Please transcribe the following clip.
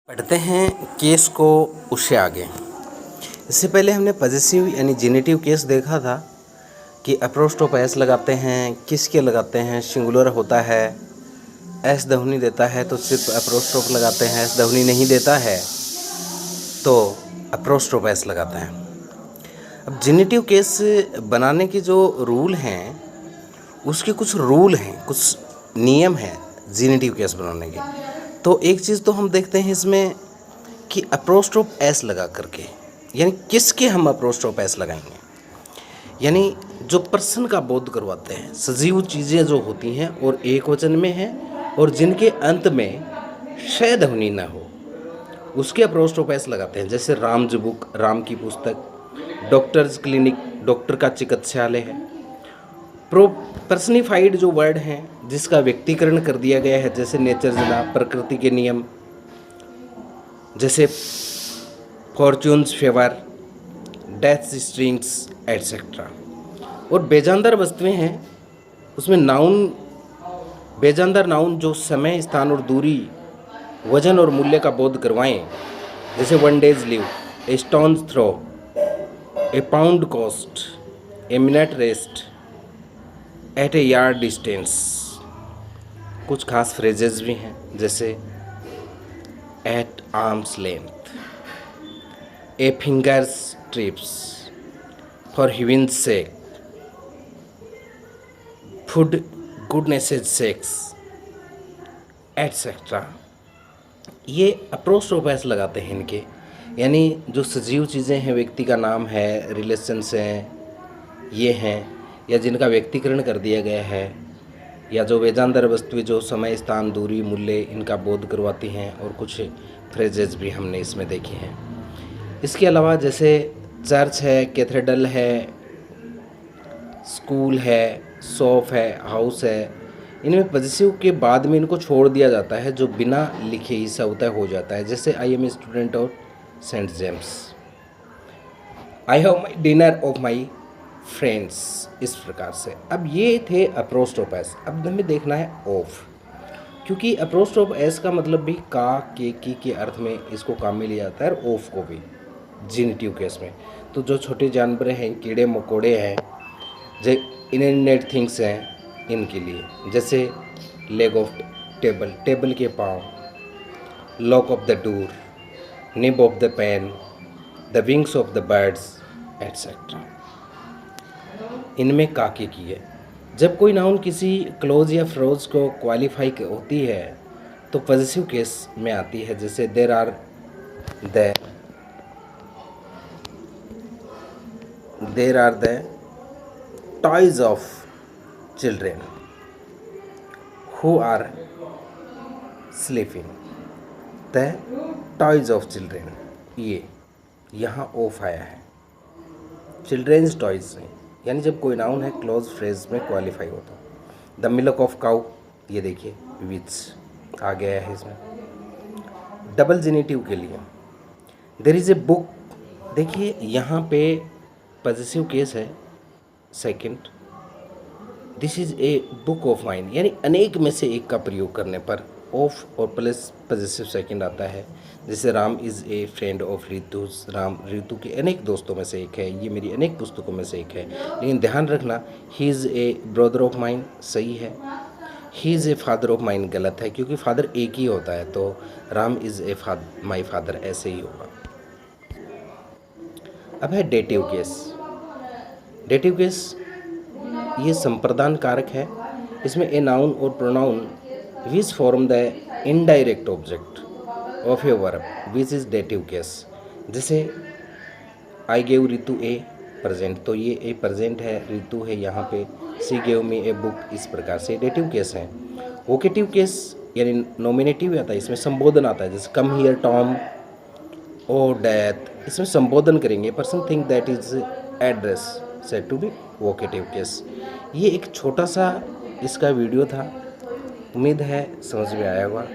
पढ़ते हैं केस को उससे आगे। इससे पहले हमने पॉजेसिव यानी जेनेटिव केस देखा था कि अप्रोस्ट्रोफ एस लगाते हैं, किसके लगाते हैं, सिंगुलर होता है, एस ध्वनि देता है तो सिर्फ अप्रोस्ट्रोफ लगाते हैं, एस ध्वनि नहीं देता है तो अप्रोस्ट्रोफ एस लगाते हैं। अब जेनेटिव केस बनाने के जो रूल हैं उसके कुछ रूल हैं, कुछ नियम हैं जेनेटिव केस बनाने के। तो एक चीज़ तो हम देखते हैं इसमें कि अप्रोस्ट्रोफ एस लगा करके, यानी किसके हम अप्रोस्ट्रोफ एस लगाएंगे, यानी जो पर्सन का बोध करवाते हैं, सजीव चीज़ें जो होती हैं और एक वचन में हैं और जिनके अंत में श ध्वनि न हो, उसके अप्रोस्ट्रोफ एस लगाते हैं। जैसे राम्स बुक, राम की पुस्तक, डॉक्टर्स क्लिनिक, डॉक्टर का चिकित्सालय है। पर्सनिफाइड जो वर्ड हैं जिसका व्यक्तिकरण कर दिया गया है, जैसे नेचर लॉ, प्रकृति के नियम, जैसे fortunes favour, death strings etcetera. और बेजानदार वस्तुएं हैं, उसमें नाउन, बेजानदार नाउन जो समय, स्थान और दूरी, वजन और मूल्य का बोध करवाएं, जैसे one day's leave, a stone's throw, a pound cost, a minute rest, at a yard distance. कुछ खास फ्रेजेस भी हैं, जैसे at arm's length, a finger's trips, for heaven's sake, food goodness sakes etcetera. ये अप्रोस्ट्रोफ एस लगाते हैं इनके, यानी जो सजीव चीज़ें हैं, व्यक्ति का नाम है, रिलेशंस हैं, ये हैं, या जिनका व्यक्तिकरण कर दिया गया है, या जो वेजांतर वस्तुएं जो समय, स्थान, दूरी, मूल्य इनका बोध करवाती हैं। और कुछ फ्रेजेस भी हमने इसमें देखे हैं। इसके अलावा जैसे चर्च है, कैथेड्रल है, स्कूल है, शॉप है, हाउस है, इनमें पॉजेसिव के बाद में इनको छोड़ दिया जाता है, जो बिना लिखे ही स्वतः हो जाता है। जैसे I am a student of Saint James, I have my dinner of my friends, इस प्रकार से। अब ये थे अप्रोस्ट्रोफ एस। अब हमें देखना है ऑफ, क्योंकि अप्रोस्ट्रोफ एस का मतलब भी का, के अर्थ में इसको काम में लिया जाता है, और ऑफ को भी जेनेटिव केस में। तो जो छोटे जानवर हैं, कीड़े मकोड़े हैं, जो इनएनिमेट थिंग्स हैं, इनके लिए, जैसे लेग ऑफ टेबल, टेबल के पाँव, lock of the door, nib of the pen, the wings of the birds etcetera. इनमें काके की है। जब कोई नाउन किसी क्लोज या फ्रोज को क्वालिफाई होती है तो पॉजेसिव केस में आती है। जैसे there are the toys of children who are sleeping, the toys of children, ये यहाँ ऑफ आया है, चिल्ड्रेन्स टॉयज से, यानी जब कोई नाउन है क्लोज फ्रेज में क्वालिफाई होता। द मिल्क ऑफ काउ, ये देखिए विच आ गया है इसमें। डबल जेनेटिव के लिए देयर इज़ ए बुक, देखिए यहाँ पे पॉजेसिव केस है second, this is a book of mine, यानी अनेक में से एक का प्रयोग करने पर ऑफ और प्लस पॉजेसिव सेकंड आता है। जैसे Ram is a friend of Ritu, Ram Ritu के अनेक दोस्तों में से एक है, ये मेरी अनेक पुस्तकों में से एक है। लेकिन ध्यान रखना, he is a brother of mine सही है, he is a father of mine गलत है, क्योंकि फादर एक ही होता है, तो Ram is a my father ऐसे ही होगा। अब है डेटिव केस। डेटिव केस ये संप्रदान कारक है। इसमें ए नाउन और pronoun which form the indirect object of a verb which is dative case. जैसे I gave Ritu a present, तो ये ए प्रेजेंट है, रितु है यहाँ पे, सी गेव मी ए बुक, इस प्रकार से डेटिव केस है। वोकेटिव केस यानी नॉमिनेटिव आता है, इसमें संबोधन आता है, जैसे come here Tom O death, इसमें संबोधन करेंगे, person think that is address said to be vocative case. ये एक छोटा सा इसका वीडियो था, उम्मीद है समझ में आया होगा।